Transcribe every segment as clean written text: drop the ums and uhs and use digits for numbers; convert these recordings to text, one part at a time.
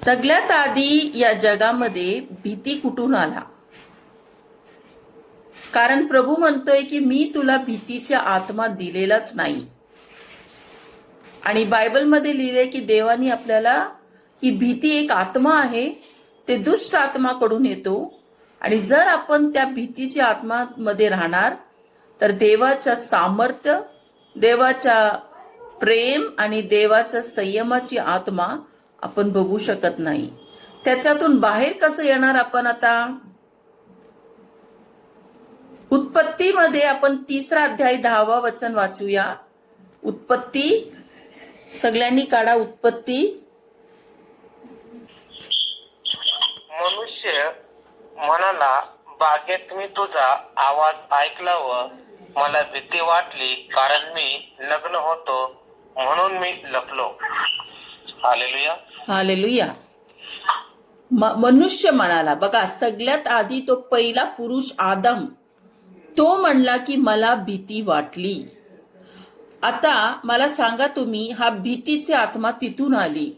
सगळ्यात आधी या जगामध्ये भीती कुठून आला? कारण प्रभू म्हणतोय की मी तुला भीतीचा आत्मा दिलेलाच नाही. आणि बायबलमध्ये लिहिले की देवानी आपल्याला ही भीती एक आत्मा आहे, ते दुष्ट आत्माकडून येतो. आणि जर आपण त्या भीतीच्या आत्मामध्ये राहणार तर देवाच्या सामर्थ्य, देवाच्या प्रेम आणि देवाच्या संयमाची आत्मा आपण बघू शकत नाही. त्याच्यातून बाहेर कसं येणार आपण? आता उत्पत्तीमध्ये आपण 3 अध्याय 10 वचन वाचूया. उत्पत्ती, सगळ्यांनी काढा उत्पत्ती. मनुष्य म्हणाला, बागेत मी तुझा आवाज ऐकला व मला भीती वाटली, कारण मी नग्न होतो म्हणून मी लपलो. हालेलुया. हालेलुया. मनुष्य म्हणाला, बघा, सगळ्यात आधी तो पहिला पुरुष आदम, तो म्हणला की मला भीती वाटली. आता मला सांगा तुम्ही, हा भीतीची आत्मा तिथून आली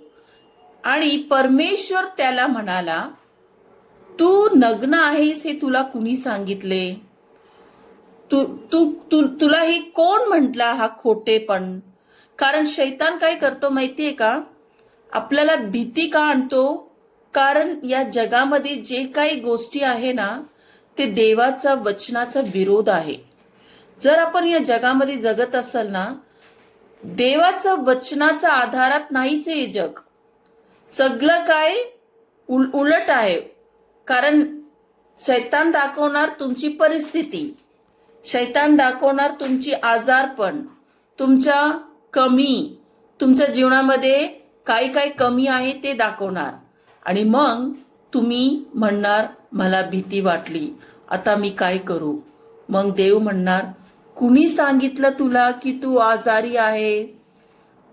आणि परमेश्वर त्याला म्हणाला, तू नग्न आहेस हे तुला कुणी सांगितले? तू तू तू तुला हे कोण म्हटला हा खोटेपण? कारण शैतान काय करतो माहितीये का? आपल्याला भीती का आणतो? कारण या जगामध्ये जे काही गोष्टी आहे ना, ते देवाचा वचनाचा विरोध आहे. जर आपण या जगामध्ये जगत असाल ना, देवाच्या वचनाच्या आधारात नाहीच हे जग. सगळं काय उलट आहे. कारण शैतान दाखवणार तुमची परिस्थिती, शैतान दाखवणार तुमची आजारपण, तुमच्या कमी, तुमच्या जीवनामध्ये काय काय कमी आहे ते दाखवणार. आणि मग तुम्ही म्हणणार मला भीती वाटली, आता मी काय करू? मग देव म्हणणार, कुणी सांगितलं तुला की तू आजारी आहे?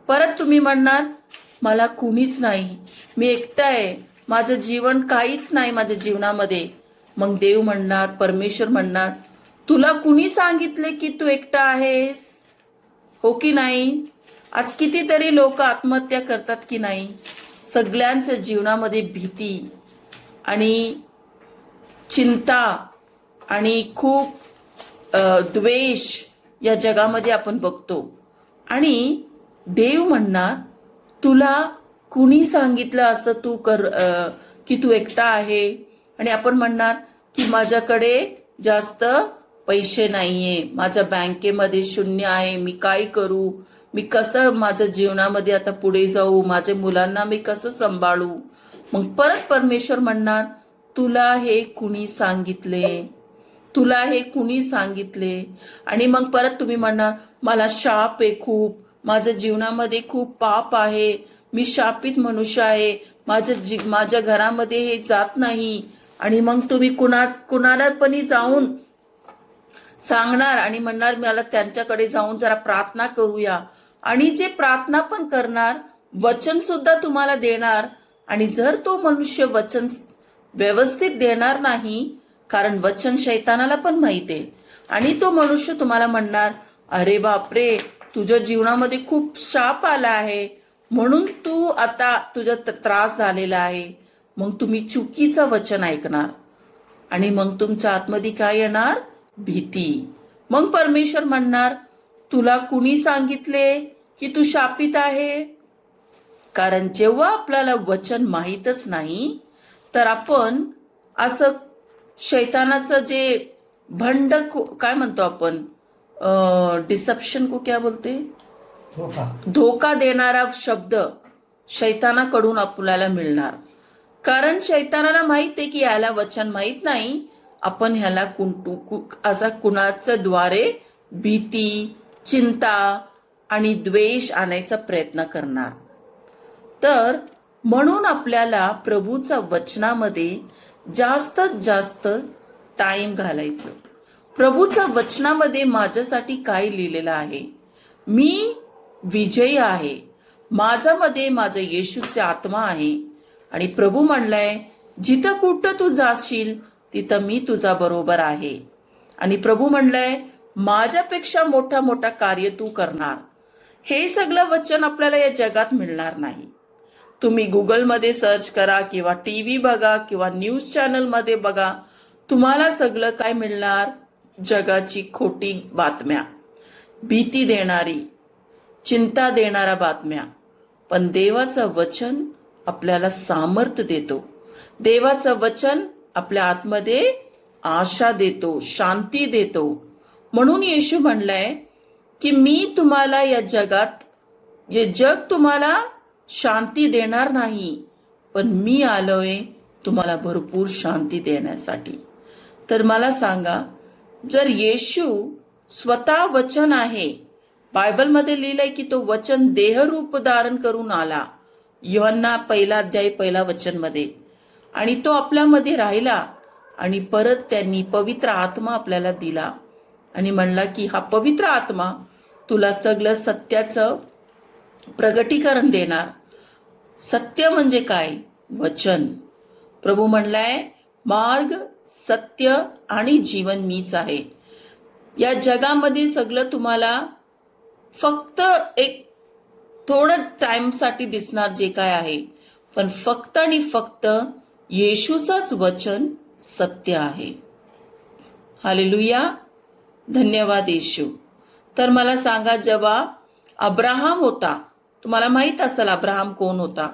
परत तुम्ही म्हणणार, मला कुणीच नाही, मी एकटा आहे, माझं जीवन काहीच नाही माझ्या जीवनामध्ये. मग देव म्हणणार, परमेश्वर म्हणणार, तुला कुणी सांगितले की तू एकटा आहेस? हो की नाही? आज कितीतरी लोक आत्महत्या करतात की नाही? सगळ्यांच्या जीवनामध्ये भीती आणि चिंता आणि खूप द्वेष या जगामध्ये आपण बघतो. आणि देव म्हणणार, तुला कुणी सांगितलं असं तू की तू एकटा आहे? आणि आपण म्हणणार की माझ्याकडे जास्त पैसे नाहीये, माझ्या बँकेमध्ये शून्य आहे, मी काय करू? मी कसं माझ्या जीवनामध्ये आता पुढे जाऊ? माझ्या मुलांना मी कसं सांभाळू? मग परत परमेश्वर म्हणणार, तुला हे कुणी सांगितले? तुला हे कुणी सांगितले? आणि मग परत तुम्ही म्हणणार, मला शाप आहे खूप, माझ्या जीवनामध्ये खूप पाप आहे, मी शापित मनुष्य आहे, माझ्या घरामध्ये हे जात नाही. आणि मग तुम्ही कुणाला पण जाऊन सांगणार आणि म्हणणार, मला त्यांच्याकडे जाऊन जरा प्रार्थना करूया. आणि जे प्रार्थना पण करणार, वचन सुद्धा तुम्हाला देणार. आणि जर तो मनुष्य वचन व्यवस्थित देणार नाही, कारण वचन शैतानाला पण माहिती आहे, आणि तो मनुष्य तुम्हाला म्हणणार, अरे बापरे, तुझ्या जीवनामध्ये खूप शाप आला आहे म्हणून तू आता तुझा त्रास झालेला आहे. मग तुम्ही चुकीचं वचन ऐकणार आणि मग तुमच्या आतमध्ये काय येणार? भीती. मग परमेश्वर म्हणणार, तुला कुणी सांगितले की तू शापित आहे? कारण जेव्हा आपल्याला वचन माहीतच नाही तर आपण असं शैतानाचं जे काय म्हणतो आपण, डिसेप्शन को क्या बोलते, धोका देणारा शब्द शैतानाकडून आपल्याला मिळणार. कारण शैतानाला माहित आहे की याला वचन माहीत नाही, आपण ह्याला असा कुणाच्या द्वारे भीती, चिंता आणि द्वेष आणायचा प्रयत्न करणार. तर म्हणून आपल्याला प्रभूच्या वचनामध्ये जास्तीत जास्त टाइम घालायचं. प्रभूच्या वचनामध्ये माझ्यासाठी काय लिहिलेलं आहे? मी विजयी आहे, माझ्यामध्ये माझं येशूचे आत्मा आहे. आणि प्रभू म्हणलाय, जिथं कुठं तू जाशील तिथं मी तुझा बरोबर आहे. आणि प्रभू म्हणलाय, माझ्यापेक्षा मोठा मोठा कार्य तू करणार. हे सगळं वचन आपल्याला या जगात मिळणार नाही. तुम्ही गुगलमध्ये सर्च करा किंवा टीव्ही बघा किंवा न्यूज चॅनलमध्ये बघा, तुम्हाला सगळं काय मिळणार? जगाची खोटी बातम्या, भीती देणारी, चिंता देणाऱ्या बातम्या. पण देवाचं वचन आपल्याला सामर्थ्य देतो. देवाचं वचन आपल्या आतमध्ये आशा देतो, शांती देतो. म्हणून येशू म्हणलाय की मी तुम्हाला या जगात, हे जग तुम्हाला शांती देणार नाही, पण मी आलोय तुम्हाला भरपूर शांती देण्यासाठी. तर मला सांगा, जर येशू स्वतः वचन आहे, बायबलमध्ये लिहिलंय की तो वचन देहरूप धारण करून आला, योहन्ना 1 अध्याय 1 वचनमध्ये, आणि तो आपल्यामध्ये राहिला आणि परत त्यांनी पवित्र आत्मा आपल्याला दिला आणि म्हणला की हा पवित्र आत्मा तुला सगळं सत्याचं प्रगटीकरण देणार. सत्य म्हणजे काय? वचन. प्रभू म्हणलाय मार्ग, सत्य आणि जीवन मीच आहे. या जगामध्ये सगळं तुम्हाला फक्त एक थोडं टाइमसाठी दिसणार जे काय आहे, पण फक्त आणि फक्त येशूचंच वचन सत्य आहे. हालेलुया, धन्यवाद येशू. तर मला सांगा, जेव्हा अब्राहम होता, तुम्हाला माहित असेल अब्राहम कोण होता?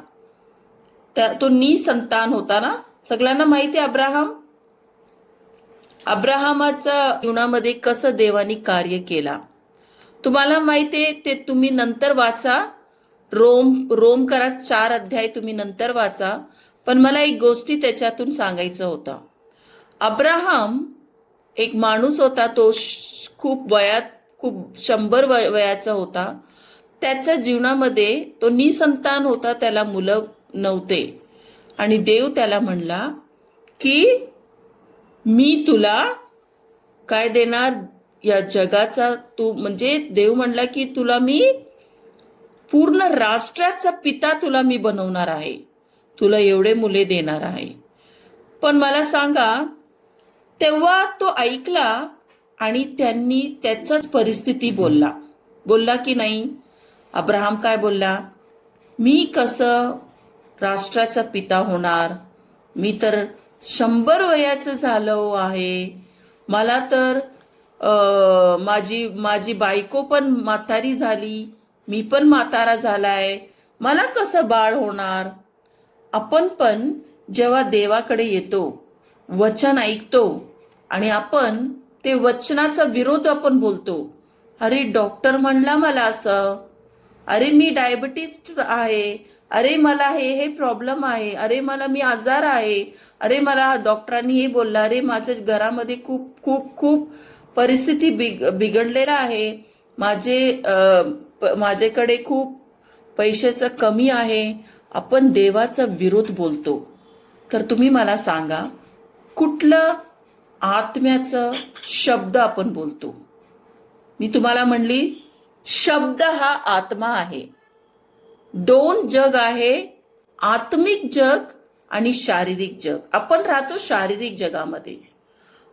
तो निसंतान होता ना, सगळ्यांना माहिती आहे. अब्राहमाच्या जीवनामध्ये कसं देवानी कार्य केला तुम्हाला माहितीये. ते तुम्ही नंतर वाचा, रोमकरा 4 अध्याय तुम्ही नंतर वाचा. पण मला एक गोष्टी त्याच्यातून सांगायचं होतं. अब्राहम एक माणूस होता, तो खूप 100 वयाचा होता. त्याच्या जीवनामध्ये तो निसंतान होता, त्याला मुलं नव्हते. आणि देव त्याला म्हणला की मी तुला काय देणार? या जगाचा तू, म्हणजे देव म्हणला की तुला मी पूर्ण राष्ट्राचा पिता तुला मी बनवणार आहे, तुला एवढे मुले देणार आहे. पण मला सांगा, तेव्हा तो ऐकला आणि त्यांनी त्याचाच परिस्थिती बोलला की नाही? अब्राहम काय बोलला? मी कसं राष्ट्राचा पिता होणार? मी तर 100 वयाचं झालो आहे. मला तर माझी बायको पण म्हातारी झाली, मी पण म्हातारा झालाय, मला कसं बाळ होणार? आपण पण जेव्हा देवाकडे येतो, वचन ऐकतो आणि आपण ते वचनाचा विरोध आपण बोलतो. अरे डॉक्टर म्हणला मला असं, अरे मी डायबिटीज आहे, अरे मला हे प्रॉब्लेम आहे, अरे मी आजार आहे, अरे मला डॉक्टरांनी हे बोललं, अरे माझ्या घरामध्ये खूप खूप खूप परिस्थिती बिघडलेला आहे, माझ्याकडे खूप पैशाचं कमी आहे. आपण देवाचा विरोध बोलतो. तर तुम्ही मला सांगा, कुठलं आत्म्याचं शब्द आपण बोलतो? मी तुम्हाला म्हणली, शब्द हा आत्मा आहे. 2 जग आहे, आत्मिक जग आणि शारीरिक जग. आपण राहतो शारीरिक जगामध्ये.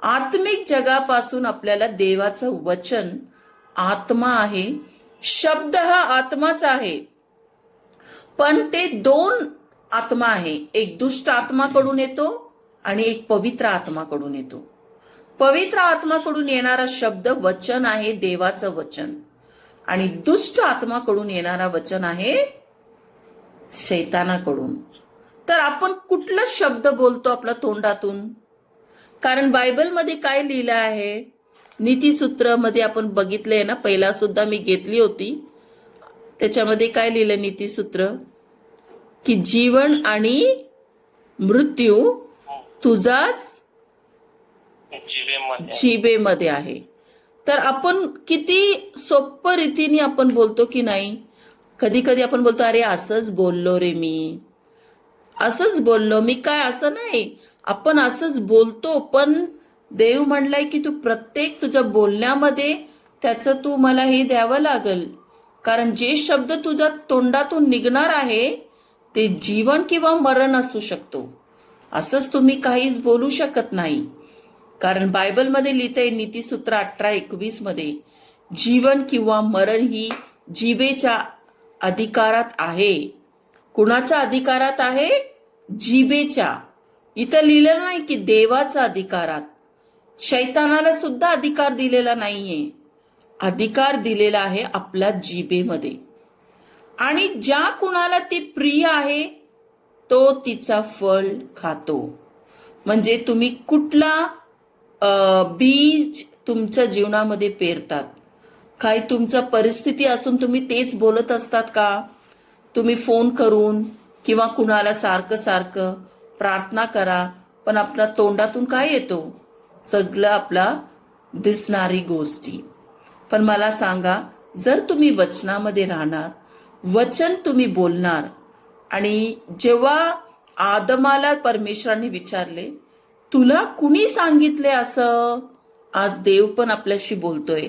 आत्मिक जगापासून आपल्याला देवाचं वचन आत्मा आहे, शब्द हा आत्माच आहे. पण ते 2 आत्मा आहे, एक दुष्ट आत्माकडून येतो आणि एक पवित्र आत्माकडून येतो. पवित्र आत्माकडून येणारा शब्द वचन आहे, देवाचं वचन. आणि दुष्ट आत्माकडून येणारा वचन आहे शैतानाकडून. तर आपण कुठला शब्द बोलतो आपल्या तोंडातून? कारण बायबलमध्ये काय लिहिलं आहे? नीतिसूत्रमध्ये आपण बघितलंय ना, पहिला सुद्धा मी घेतली होती. त्याच्यामध्ये काय लिहिलं नीतिसूत्र? की जीवन आणि मृत्यू तुझाच जिभेमध्ये आहे. तर आपण किती सोप्या रीतीने आपण बोलतो की नाही? कधी कधी आपण बोलतो, अरे असंच बोललो रे, मी असंच बोललो, मी काय असं नाही. आपण असंच बोलतो, पण देव म्हणलाय की तू प्रत्येक तुझ्या बोलण्यामध्ये त्याचं तू मला हे द्यावं लागल. कारण जे शब्द तुझ्या तोंडातून निघणार आहे ते जीवन किंवा मरण असू शकतो. असंच तुम्ही काहीच बोलू शकत नाही. कारण बायबलमध्ये लिहितंय नीतिसूत्र 18:21 मध्ये, जीवन किंवा मरण ही जिभेच्या अधिकारात आहे. कुणाच्या अधिकारात आहे? जिभेच्या. इथं लिहिलेलं नाही की देवाच्या अधिकारात. शैतानाला सुद्धा अधिकार दिलेला नाहीये. अधिकार दिलेला आहे आपल्या जिभेमध्ये. आणि ज्या कुणाला ती प्रिय आहे तो तिचा फळ खातो. म्हणजे तुम्ही कुठला बीज तुमच्या जीवनामध्ये पेरतात? काही तुमच्या परिस्थिती असून तुम्ही तेच बोलत असतात का? तुम्ही फोन करून किंवा कुणाला सारखं सारखं प्रार्थना करा, पण आपल्या तोंडातून काय येतो? सगळं आपला दिसणारी गोष्टी. पण मला सांगा, जर तुम्ही वचनामध्ये राहणार, वचन तुम्ही बोलणार, आणि जेव्हा आदमाला परमेश्वराने विचारले, तुला कुणी सांगितले असं? आज देव पण आपल्याशी बोलतोय.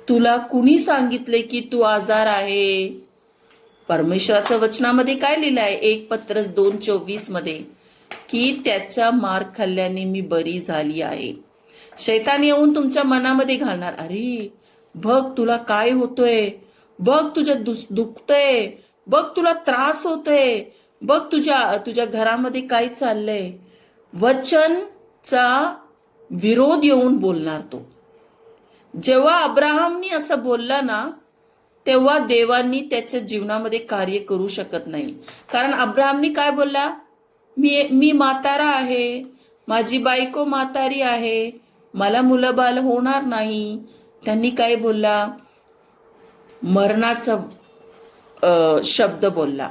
तुला कुणी सांगितले की तू आजार आहे? परमेश्वराच्या वचनामध्ये काय लिहिलं आहे? 1 पत्रस 2:24 मध्ये की त्याच्या मार खाल्ल्याने मी बरी झाली आहे. शैतान येऊन तुमच्या मनामध्ये घालणार, अरे बघ तुला काय होतोय, बघ तुझ्या दुखतंय, बघ तुला त्रास होतोय, बघ तुझ्या घरामध्ये काय चाललंय. वचनचा विरोध येऊन बोलणार तो. जेव्हा अब्राहमनी असं बोलला ना, तेव्हा देवांनी त्याच्या जीवनामध्ये कार्य करू शकत नाही. कारण अब्राहमनी काय बोलला? मी म्हातारा आहे, माझी बायको म्हातारी आहे, मला मुलं बाळ होणार नाही. त्यांनी काय बोलला? मरणाचा शब्द बोलला.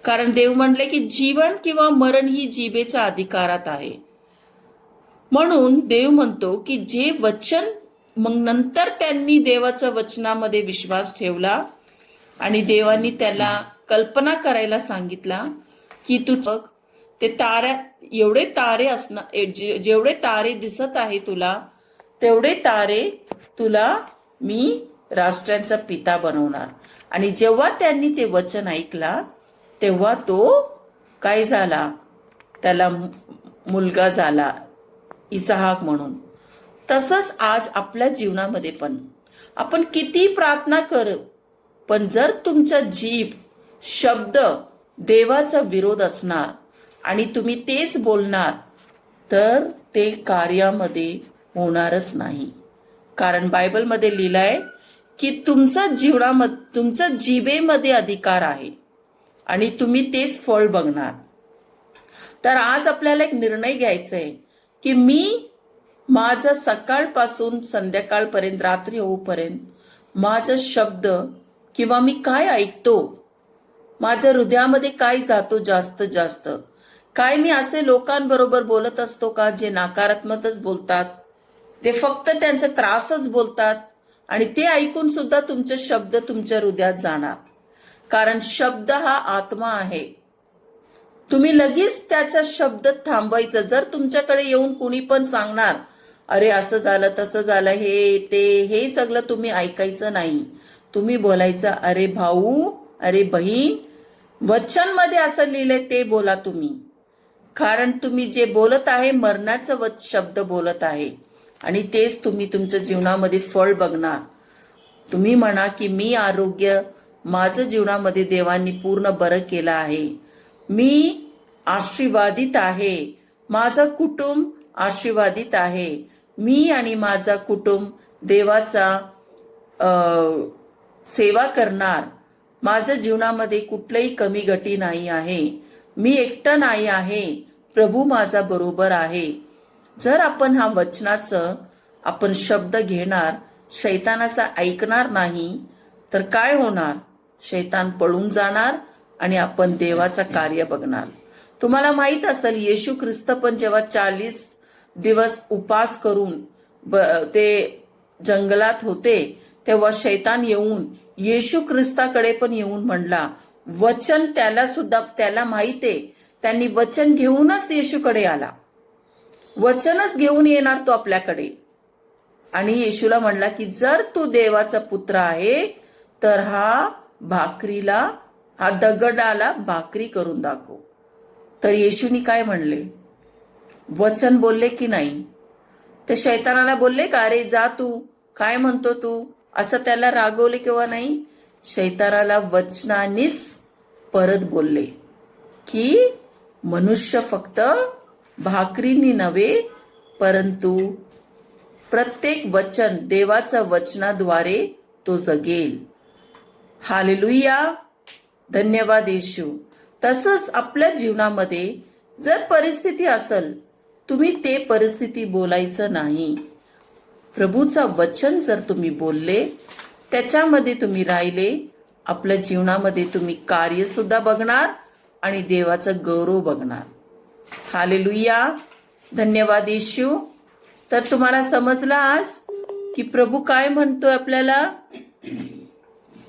कारण देव म्हणले की जीवन किंवा मरण ही जिभेच्या अधिकारात आहे. म्हणून देव म्हणतो की जे वचन, मग नंतर त्यांनी देवाच्या वचनामध्ये विश्वास ठेवला आणि देवानी त्याला कल्पना करायला सांगितला की तू बघ ते एवढे तारे असणार, जेवढे तारे दिसत आहे तुला, तेवढे तारे तुला मी राष्ट्रांचा पिता बनवणार. आणि जेव्हा त्यांनी ते वचन ऐकला तेव्हा तो काय झाला? त्याला मुलगा झाला, इसहाक म्हणून. तसंच आज आपल्या जीवनामध्ये पण आपण किती प्रार्थना कर, पण जर तुमचा जीभ शब्द देवाचा विरोध असणार आणि तुम्ही तेच बोलणार, तर ते कार्यामध्ये होणारच नाही. कारण बायबलमध्ये लिहिलंय की तुमच्या जिभेमध्ये अधिकार आहे आणि तुम्ही तेच फळ बघणार. तर आज आपल्याला एक निर्णय घ्यायचा आहे की मी माझा सकाळपासून संध्याकाळपर्यंत, रात्री होऊपर्यंत माझा शब्द किंवा मी काय ऐकतो, माझ्या हृदयामध्ये काय जातो जास्त जास्त, काय मी असे लोकांबरोबर बोलत असतो का जे नकारात्मकच बोलतात, ते फक्त त्यांचा त्रासच बोलतात, आणि ते ऐकून सुद्धा तुमचे शब्द तुमच्या हृदयात जाणार. कारण शब्द हा आत्मा आहे. तुम्ही लगेच त्याचा शब्द थांबवायचं. जर तुमच्याकडे येऊन कुणी पण सांगणार, अरे असं झालं तसं झालं, हे सगळं तुम्ही ऐकायचं नाही. तुम्ही बोलायचं, अरे भाऊ, अरे बहीण, वचनमध्ये असं लिहिलंय ते बोला तुम्ही. कारण तुम्ही जे बोलत आहे मरणाचं शब्द बोलत आहे, आणि तेच तुम्ही तुमच्या जीवनामध्ये फळ बघणार. तुम्ही म्हणा की मी आरोग्य माझं जीवनामध्ये देवांनी पूर्ण बरं केलं आहे, मी आशीर्वादित आहे, माझं कुटुंब आशीर्वादित आहे, मी आणि माझा कुटुंब देवाचा सेवा करणार, माझ्या जीवनामध्ये कुठलंही कमी गटी नाही आहे, मी एकटं नाही आहे, प्रभू माझा बरोबर आहे. जर आपण हा वचनाचं आपण शब्द घेणार, शैतानाचा ऐकणार नाही, तर काय होणार? शैतान पळून जाणार आणि आपण देवाचा कार्य बघणार. तुम्हाला माहित असेल, येशू ख्रिस्त पण जेव्हा 40 दिवस उपास करून ते जंगलात होते, तेव्हा शैतान येऊन येशू ख्रिस्ताकडे पण येऊन म्हणला, वचन त्याला माहित आहे, त्यांनी वचन घेऊनच येशूकडे आला. वचनच घेऊन येणार तो आपल्याकडे. आणि येशूला म्हणला की जर तू देवाचा पुत्र आहे तर हा दगडाला भाकरी करून दाखव. तर येशूनी काय म्हणले? वचन बोलले की नाही? ते शैतानाला बोलले का, अरे जा तू, काय म्हणतो तू, असं त्याला रागवले किंवा नाही? शैतानाला वचनानेच परत बोलले की मनुष्य फक्त भाकरीनी नव्हे परंतु प्रत्येक वचन देवाच्या वचनाद्वारे तो जगेल. हालेलुया. धन्यवाद येशू. तसंच आपल्या जीवनामध्ये जर परिस्थिती असेल, तुम्ही ते परिस्थिती बोलायचं नाही. प्रभूचं वचन जर तुम्ही बोलले, त्याच्यामध्ये तुम्ही राहिले, आपल्या जीवनामध्ये तुम्ही कार्य सुद्धा बघणार आणि देवाचा गौरव बघणार. हालेलुया. धन्यवाद येशू. तर तुम्हाला समजलं आज की प्रभू काय म्हणतोय आपल्याला?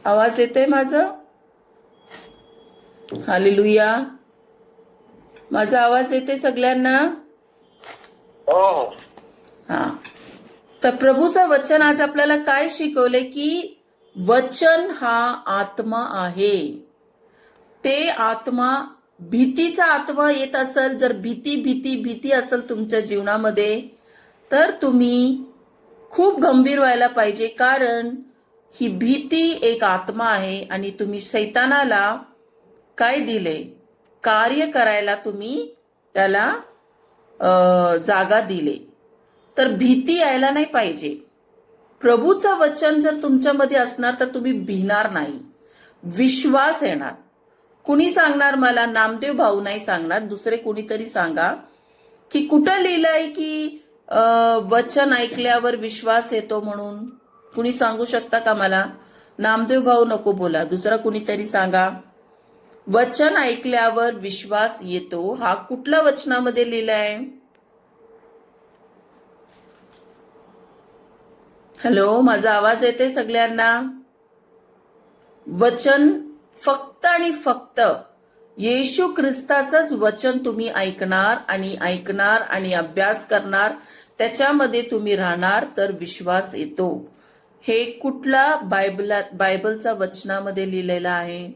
आवाज येतोय माझं? हालेलुया. माझा आवाज येते सगळ्यांना? हो हो. हा. तर प्रभूचं वचन आज आपल्याला काय शिकवले की वचन हा आत्मा आहे. ते आत्मा, भीतीचा आत्मा येत असेल, जर भीती असेल तुमच्या जीवनामध्ये, तर तुम्ही खूप गंभीर व्हायला पाहिजे. कारण ही भीती एक आत्मा आहे आणि तुम्ही शैतानाला काय दिले? कार्य करायला तुम्ही त्याला जागा दिले. तर भीती यायला नाही पाहिजे. प्रभूचं वचन जर तुमच्यामध्ये असणार तर तुम्ही भिणार नाही, विश्वास येणार. कुणी सांगणार मला? नामदेव भाऊ नाही सांगणार, दुसरे कुणीतरी सांगा की कुठं लिहिलंय की वचन ऐकल्यावर विश्वास येतो म्हणून. कुणी सांगू शकता का मला? नामदेव भाऊ नको बोला, दुसरा कुणीतरी सांगा. वचन ऐकल्यावर विश्वास येतो हा कुठल्या वचनामध्ये लिहिलाय? हॅलो, माझा आवाज येते सगळ्यांना? वचन फक्त आणि फक्त येशू ख्रिस्ताचंच वचन तुम्ही ऐकणार आणि अभ्यास करणार, त्याच्यामध्ये तुम्ही राहणार तर विश्वास येतो. हे कुठला बायबलचा वचनामध्ये लिहिलेलं आहे?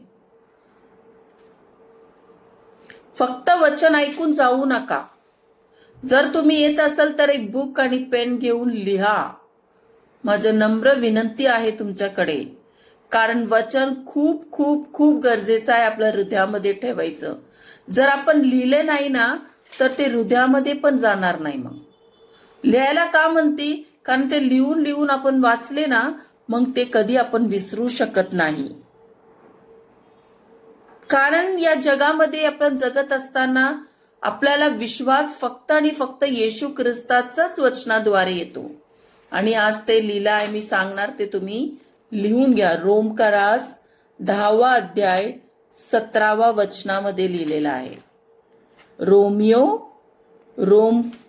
फक्त वचन ऐकून जाऊ नका. जर तुम्ही येत असाल तर एक बुक आणि पेन घेऊन लिहा. माझं नम्र विनंती आहे तुमच्याकडे. कारण वचन खूप खूप खूप गरजेचं आहे आपल्या हृदयामध्ये ठेवायचं. जर आपण लिहिले नाही ना तर ते हृदयामध्ये पण जाणार नाही. मग लिहायला का म्हणते? कारण ते लिहून लिहून आपण वाचले ना, मग ते कधी आपण विसरू शकत नाही. कारण या जगामध्ये आपण जगत असताना आपल्याला विश्वास फक्त आणि फक्त येशू ख्रिस्ताचंच वचनाद्वारे येतो. आणि आज ते लिहिलं आहे, मी सांगणार, ते तुम्ही लिहून घ्या. रोमकरास 10वा अध्याय 17वा वचनामध्ये लिहिलेला आहे.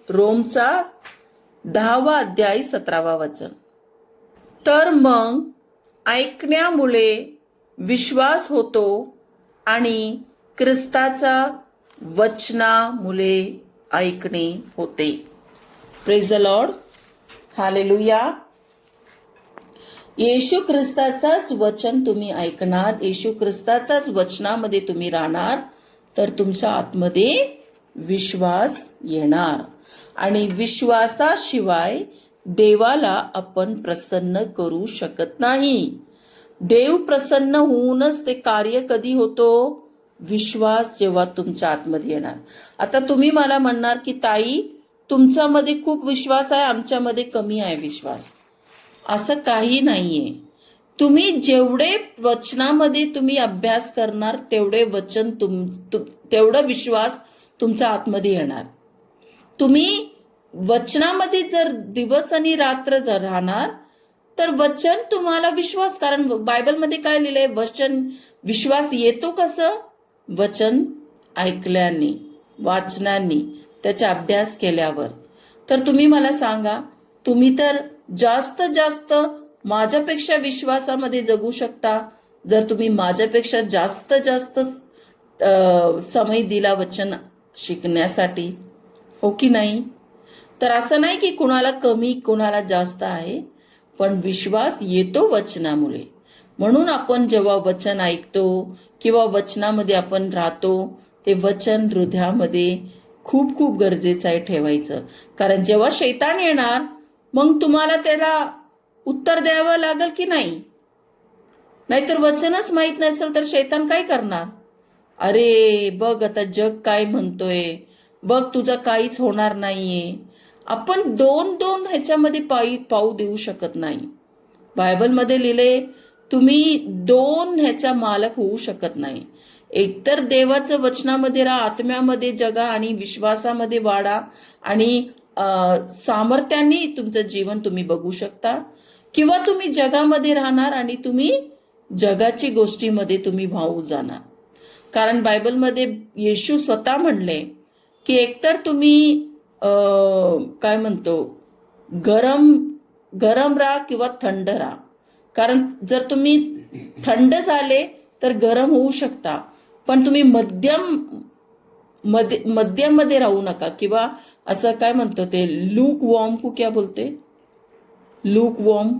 रोमचा 10वा अध्याय 17वा वचन. तर मग ऐकण्यामुळे विश्वास होतो आणि ख्रिस्ताचा वचनामुळे ऐकणे होते. Praise the Lord. हालेलुया. येशू ख्रिस्ताचाच वचन तुम्ही ऐकणार, येशू ख्रिस्ताचाच वचनामध्ये तुम्ही राहणार तर तुमच्या आतमध्ये विश्वास येणार. आणि विश्वासाशिवाय देवाला आपण प्रसन्न करू शकत नाही. देव प्रसन्न होऊनच ते कार्य कधी होतो? विश्वास जेव्हा तुमच्या आतमध्ये येणार. आता तुम्ही मला म्हणणार की ताई, तुमच्यामध्ये खूप विश्वास आहे, आमच्यामध्ये कमी आहे विश्वास. असं काही नाहीये. तुम्ही जेवढे वचनामध्ये तुम्ही अभ्यास करणार तेवढे वचन तेवढा विश्वास तुमच्या आतमध्ये येणार. तुम्ही वचनामध्ये जर दिवस आणि रात्र जर राहणार तर वचन तुम्हाला विश्वास, कारण बायबलमध्ये काय लिहिलंय? वचन विश्वास येतो कसं? वचन ऐकल्याने, वाचनाने, त्याचा अभ्यास केल्यावर. तर तुम्ही मला सांगा, तुम्ही तर जास्त माझ्यापेक्षा विश्वासामध्ये जगू शकता जर तुम्ही माझ्यापेक्षा जास्त समय दिला वचन शिकण्यासाठी, हो की नाही? तर असं नाही की कुणाला कमी कुणाला जास्त आहे, पण विश्वास येतो वचनामुळे. म्हणून आपण जेव्हा वचन ऐकतो किंवा वचनामध्ये आपण राहतो, ते वचन हृदयामध्ये खूप खूप गरजेचं आहे ठेवायचं. कारण जेव्हा शैतान येणार मग तुम्हाला त्याला उत्तर द्यावं लागेल की नाही? नाहीतर वचनच माहीत नसेल तर शैतान काय करणार? अरे बघ आता जग काय म्हणतोय, बघ तुझं काहीच होणार नाहीये. आपण दोन दोन ह्याच्यामध्ये पाऊ देऊ शकत नाही. बायबलमध्ये लिहिले तुम्ही दोन ह्याचा मालक होऊ शकत नाही. एकतर देवाचं वचनामध्ये राहा, आत्म्यामध्ये जगा आणि विश्वासामध्ये वाढा आणि सामर्थ्याने तुमचं जीवन तुम्ही बघू शकता, किंवा तुम्ही जगामध्ये राहणार आणि तुम्ही जगाची गोष्टीमध्ये तुम्ही वाहू जाणार. कारण बायबलमध्ये येशू स्वतः म्हणले की एकतर तुम्ही काय म्हणतो गरम गरम राहा किंवा थंड राहा. कारण जर तुम्ही थंड झाले तर गरम होऊ शकता, पण तुम्ही मध्यम मध्ये राहू नका. किंवा असं काय म्हणतो ते लूक वॉर्म को क्या बोलते, लूक वॉर्म,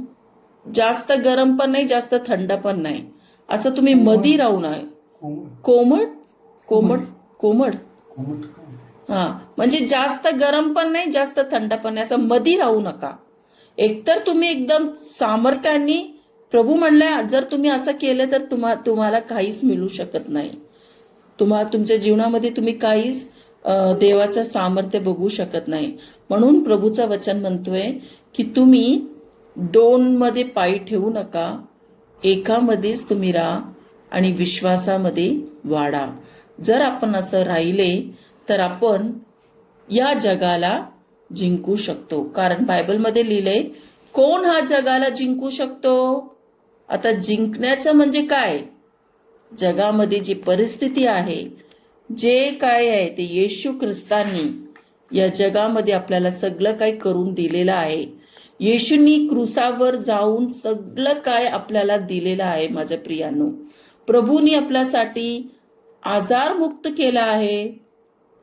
जास्त गरम पण नाही जास्त थंड पण नाही, असं तुम्ही मधी राहू नये. कोमट कोमट कोमट हा, म्हणजे जास्त गरम पण नाही जास्त थंड पण नाही, असं मधी राहू नका. एकतर तुम्ही एकदम सामर्थ्याने, प्रभू म्हणले जर तुम्ही असं केलं तर तुम्हाला काहीच मिळू शकत नाही. तुमच्या जीवनामध्ये तुम्ही काहीच देवाचं सामर्थ्य बघू शकत नाही. म्हणून प्रभूचं वचन म्हणतोय की तुम्ही दोन मध्ये पाय ठेवू नका, एकामध्येच तुम्ही राहा आणि विश्वासामध्ये वाढा. जर आपण असं राहिले तर आपण या जगाला जिंकू शकतो. कारण बायबलमध्ये लिहिलंय कोण हा जगाला जिंकू शकतो. आता जिंकण्याचं म्हणजे काय, जगामध्ये जी परिस्थिती आहे, जे काय आहे ते येशू ख्रिस्तांनी या जगामध्ये आपल्याला सगळं काही करून दिलेलं आहे. येशूंनी क्रुसावर जाऊन सगळं काय आपल्याला दिलेलं आहे. माझ्या प्रियांनो, प्रभूंनी आपल्यासाठी आजारमुक्त केला आहे.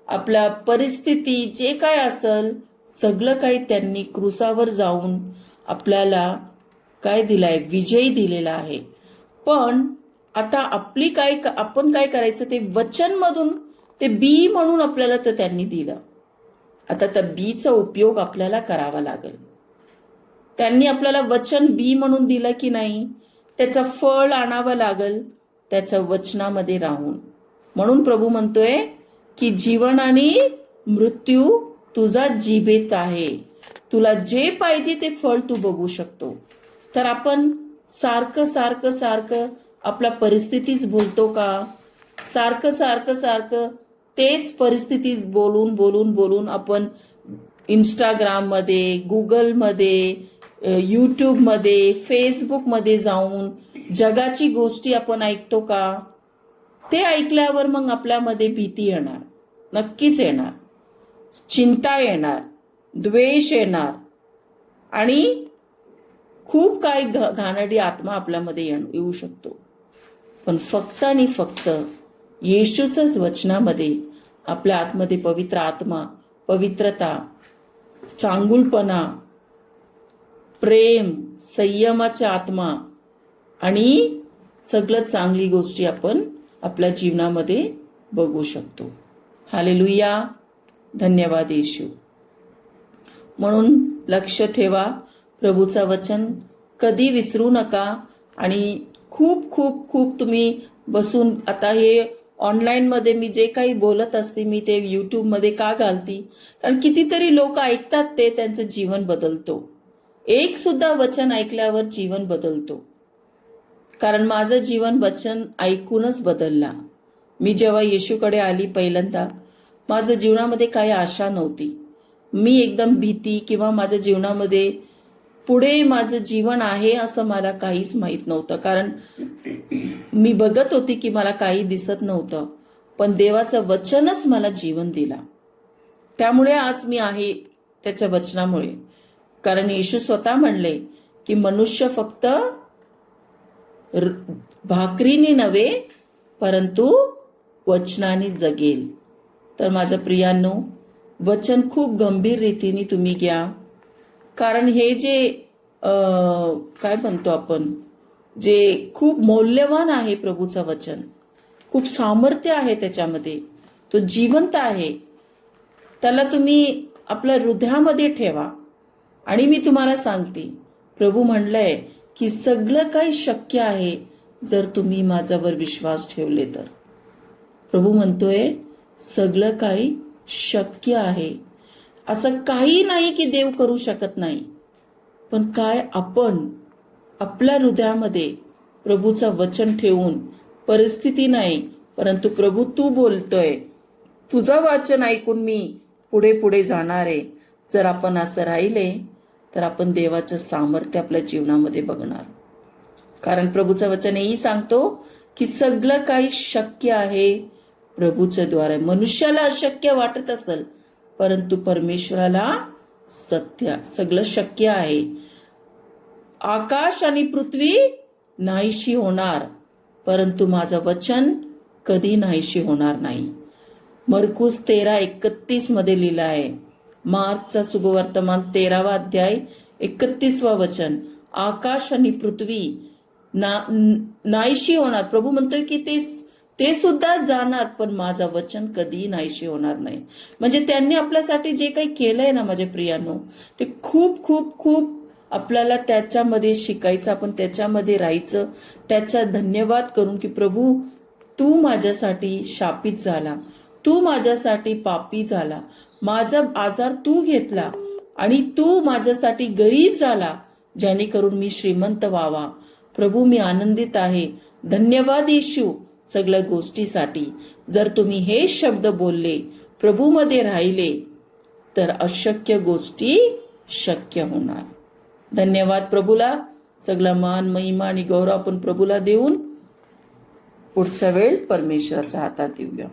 आपल्या परिस्थिती जे काय असेल सगळं काही त्यांनी क्रुसावर जाऊन आपल्याला काय दिलाय, विजय दिलेला आहे. पण आता आपण काय करायचं, ते वचनमधून ते बी म्हणून आपल्याला तर त्यांनी दिलं. आता त्या बीचा उपयोग आपल्याला करावा लागेल. त्यांनी आपल्याला वचन बी म्हणून दिलं की नाही, त्याचं फळ आणावं लागेल त्याच्या वचनामध्ये राहून. म्हणून प्रभू म्हणतोय की जीवन आणि मृत्यू तुझा जिभेत आहे, तुला जे पाहिजे ते फळ तू बघू शकतो. तर आपण सारखं सारखं सारखं आपल्या परिस्थितीच बोलतो का, सारखं सारखं सारखं तेच परिस्थितीच बोलून बोलून बोलून आपण इंस्टाग्राममध्ये, गुगलमध्ये, यूट्यूबमध्ये, फेसबुकमध्ये जाऊन जगाची गोष्टी आपण ऐकतो का. ते ऐकल्यावर मग आपल्यामध्ये भीती येणार, नक्कीच येणार, चिंता येणार, द्वेष येणार आणि खूप काही घाणेरडी आत्मा आपल्यामध्ये येऊ शकतो. पण फक्त आणि फक्त येशूच्याच वचनामध्ये आपल्या आतमध्ये पवित्र आत्मा, पवित्रता, चांगुलपणा, प्रेम, संयमाचा आत्मा आणि सगळं चांगली गोष्टी आपण आपल्या जीवनामध्ये बघू शकतो. हालेलुया, धन्यवाद येशू. म्हणून लक्ष ठेवा, प्रभूचा वचन कधी विसरू नका. आणि खूप खूप खूप तुम्ही बसून, आता हे ऑनलाईनमध्ये मी जे काही बोलत असते मी ते यूट्यूबमध्ये का घालती, कारण कितीतरी लोक ऐकतात, ते त्यांचं जीवन बदलतो. एक सुद्धा वचन ऐकल्यावर जीवन बदलतो. कारण माझं जीवन वचन ऐकूनच बदलला. मी जेव्हा येशूकडे आली पहिल्यांदा, माझं जीवनामध्ये काही आशा नव्हती. मी एकदम भीती किंवा माझ्या जीवनामध्ये पुढे माझं जीवन आहे असं मला काहीच माहीत नव्हतं. कारण मी बघत होती की मला काही दिसत नव्हतं, पण देवाचं वचनच मला जीवन दिला. त्यामुळे आज मी आहे त्याच्या वचनामुळे. कारण येशू स्वतः म्हणले की मनुष्य फक्त भाकरीने नव्हे परंतु वचनाने जगेल. तर माझ्या प्रियांनो, वचन खूप गंभीर रीतीने तुम्ही घ्या. कारण हे जे काय म्हणतो आपण, जे खूप मौल्यवान आहे प्रभूचं वचन, खूप सामर्थ्य आहे त्याच्यामध्ये, तो जिवंत आहे. त्याला तुम्ही आपल्या हृदयामध्ये ठेवा. आणि मी तुम्हाला सांगते, प्रभू म्हणलंय की सगळं काही शक्य आहे जर तुम्ही माझ्यावर विश्वास ठेवले तर. प्रभू म्हणतोय सगळं काही शक्य आहे. असं काही नाही की देव करू शकत नाही. पण काय आपण आपल्या हृदयामध्ये प्रभूचं वचन ठेवून, परिस्थिती नाही परंतु प्रभू तू बोलतोय, तुझं वाचन ऐकून मी पुढे पुढे जाणार आहे. जर आपण असं राहिले तर आपण देवाचं सामर्थ्य आपल्या जीवनामध्ये बघणार. कारण प्रभूचं वचन हेही सांगतो की सगळं काही शक्य आहे प्रभूच्या द्वारे. मनुष्याला अशक्य वाटत असेल परंतु परमेश्वराला सगळं शक्य आहे. आकाश आणि पृथ्वी नाहीशी होणार परंतु माझं वचन कधी नाहीशी होणार नाही. मरकुस 13:31 मध्ये लिहिलं आहे. मार्कचा शुभवर्तमान 13वा अध्याय 31वा वचन. आकाश आणि पृथ्वी नाहीशी होणार. प्रभू म्हणतोय की ते सुद्धा जाणार पण माझं वचन कधी नाहीशी होणार नाही. म्हणजे त्यांनी आपल्यासाठी जे काही केलंय ना माझ्या प्रियांनो, ते खूप खूप खूप आपल्याला त्याच्यामध्ये शिकायचं, आपण त्याच्यामध्ये राहायचं, त्याचा धन्यवाद करून की प्रभू तू माझ्यासाठी शापित झाला, तू माझ्यासाठी पापी झाला, माझा आजार तू घेतला आणि तू माझ्यासाठी गरीब झाला जेणेकरून मी श्रीमंत व्हावा. प्रभू मी आनंदित आहे. धन्यवाद येशू सगळ्या गोष्टीसाठी. जर तुम्ही हे शब्द बोलले, प्रभूमध्ये राहिले तर अशक्य गोष्टी शक्य होणार. धन्यवाद प्रभूला. सगळा मान महिमा आणि गौरव आपण प्रभूला देऊन पुढचा वेळ परमेश्वराच्या हातात देऊया.